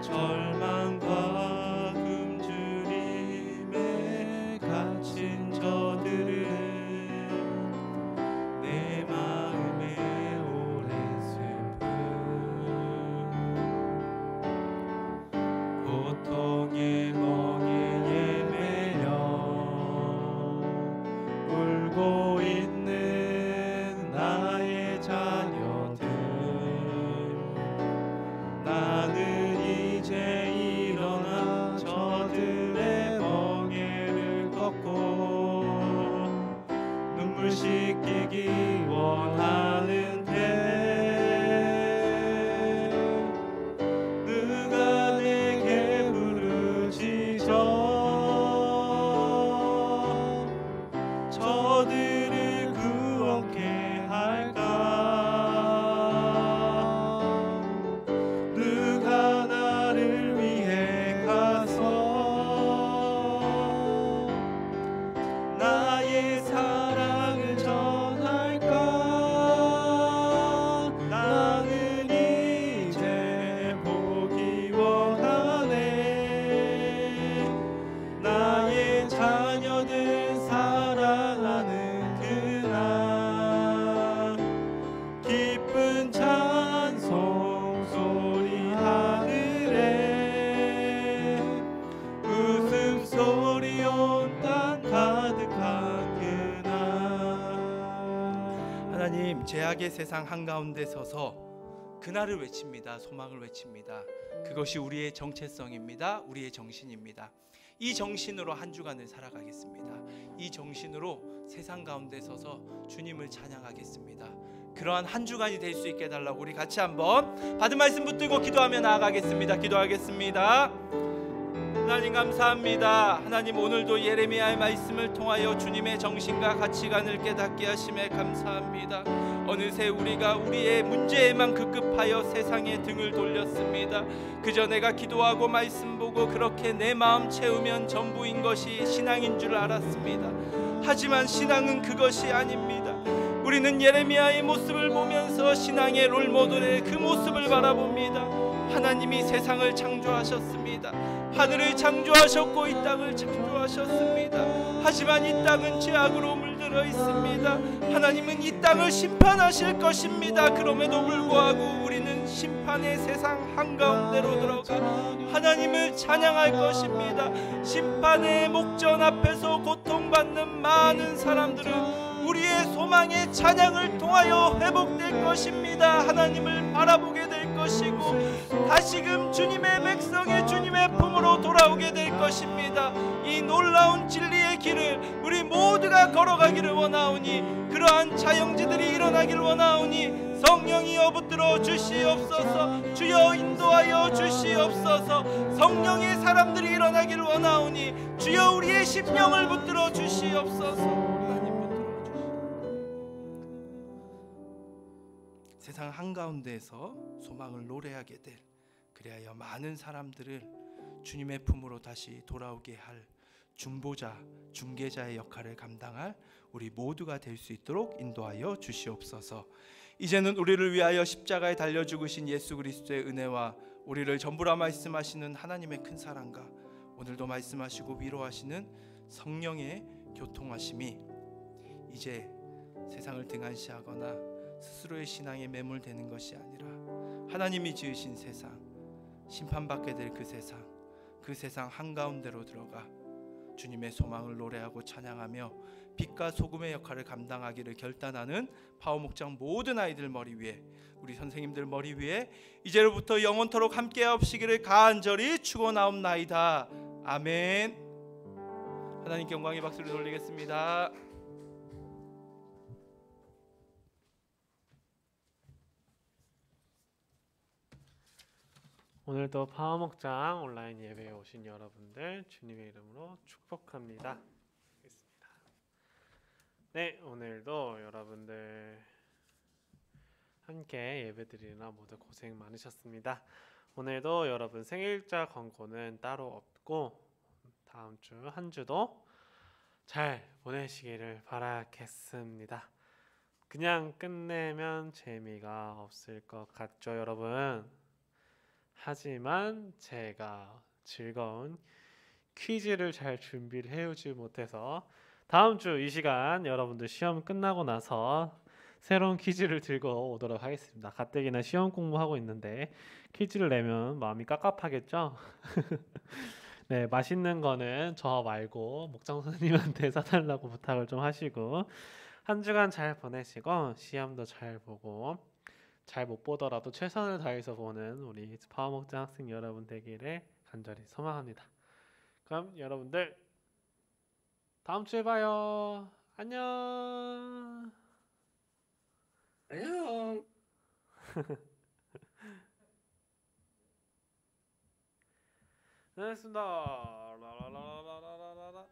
절망과 굶주림에 갇힌 저들은 내 마음에 오랜 슬픔, 고통의 멍에 매여 울고 있는 나의 자녀들, 나는 이제 일어나 저들의 멍에를 꺾고 눈물 씻기기 원하는데, 누가 내게 부르짖어 저들을 구원케 할까? 누가 나를 위해 가서 나의 사랑을 전할까? 나는 이제 보기 원하네. 나의 자녀들 사랑하는 그날, 기쁜 찬송 소리 하늘에, 웃음소리 온 땅 가득한 그날. 하나님, 죄악의 세상 한가운데 서서 그날을 외칩니다. 소망을 외칩니다. 그것이 우리의 정체성입니다. 우리의 정신입니다. 이 정신으로 한 주간을 살아가겠습니다. 이 정신으로 세상 가운데 서서 주님을 찬양하겠습니다. 그러한 한 주간이 될 수 있게 해달라고 우리 같이 한번 받은 말씀 붙들고 기도하며 나아가겠습니다. 기도하겠습니다. 하나님 감사합니다. 하나님, 오늘도 예레미야의 말씀을 통하여 주님의 정신과 가치관을 깨닫게 하심에 감사합니다. 어느새 우리가 우리의 문제에만 급급하여 세상에 등을 돌렸습니다. 그저 내가 기도하고 말씀 보고 그렇게 내 마음 채우면 전부인 것이 신앙인 줄 알았습니다. 하지만 신앙은 그것이 아닙니다. 우리는 예레미야의 모습을 보면서 신앙의 롤모델의 그 모습을 바라봅니다. 하나님이 세상을 창조하셨습니다. 하늘을 창조하셨고 이 땅을 창조하셨습니다. 하지만 이 땅은 죄악으로 물들어 있습니다. 하나님은 이 땅을 심판하실 것입니다. 그럼에도 불구하고 우리는 심판의 세상 한가운데로 들어가 하나님을 찬양할 것입니다. 심판의 목전 앞에서 고통받는 많은 사람들은 우리의 소망의 찬양을 통하여 회복될 것입니다. 하나님을 바라보게 될 것이고 다시금 주님의 백성이 주님의 품으로 돌아오게 될 것입니다. 이 놀라운 진리의 길을 우리 모두가 걸어가기를 원하오니 그러한 자영지들이 일어나기를 원하오니 성령이여 붙들어 주시옵소서. 주여 인도하여 주시옵소서. 성령의 사람들이 일어나기를 원하오니 주여 우리의 심령을 붙들어 주시옵소서. 하나님 붙들어 주시옵소서. 세상 한가운데에서 소망을 노래하게 될 그리하여 많은 사람들을 주님의 품으로 다시 돌아오게 할 중보자, 중개자의 역할을 감당할 우리 모두가 될 수 있도록 인도하여 주시옵소서. 이제는 우리를 위하여 십자가에 달려 죽으신 예수 그리스도의 은혜와 우리를 전부라 말씀하시는 하나님의 큰 사랑과 오늘도 말씀하시고 위로하시는 성령의 교통하심이 이제 세상을 등한시하거나 스스로의 신앙에 매몰되는 것이 아니라 하나님이 지으신 세상, 심판받게 될 그 세상 한가운데로 들어가 주님의 소망을 노래하고 찬양하며 빛과 소금의 역할을 감당하기를 결단하는 파워목장 모든 아이들 머리 위에, 우리 선생님들 머리 위에 이제로부터 영원토록 함께하옵시기를 간절히 축원하옵나이다. 아멘. 하나님께 영광의 박수를 돌리겠습니다. 오늘도 파워목장 온라인 예배에 오신 여러분들 주님의 이름으로 축복합니다. 네, 오늘도 여러분들 함께 예배드리느라 모두 고생 많으셨습니다. 오늘도 여러분 생일자 권고는 따로 없고 다음 주 한 주도 잘 보내시기를 바라겠습니다. 그냥 끝내면 재미가 없을 것 같죠, 여러분? 하지만 제가 즐거운 퀴즈를 잘 준비를 해오지 못해서 다음 주 이 시간 여러분들 시험 끝나고 나서 새로운 퀴즈를 들고 오도록 하겠습니다. 가뜩이나 시험 공부하고 있는데 퀴즈를 내면 마음이 깝깝하겠죠? 네, 맛있는 거는 저 말고 목장 선생님한테 사달라고 부탁을 좀 하시고 한 주간 잘 보내시고 시험도 잘 보고 잘 못 보더라도 최선을 다해서 보는 우리 파워목장 학생 여러분 되기를 간절히 소망합니다. 그럼 여러분들 다음 주에 봐요. 안녕. 안녕. 네, 알겠습니다. 라라라라라라라.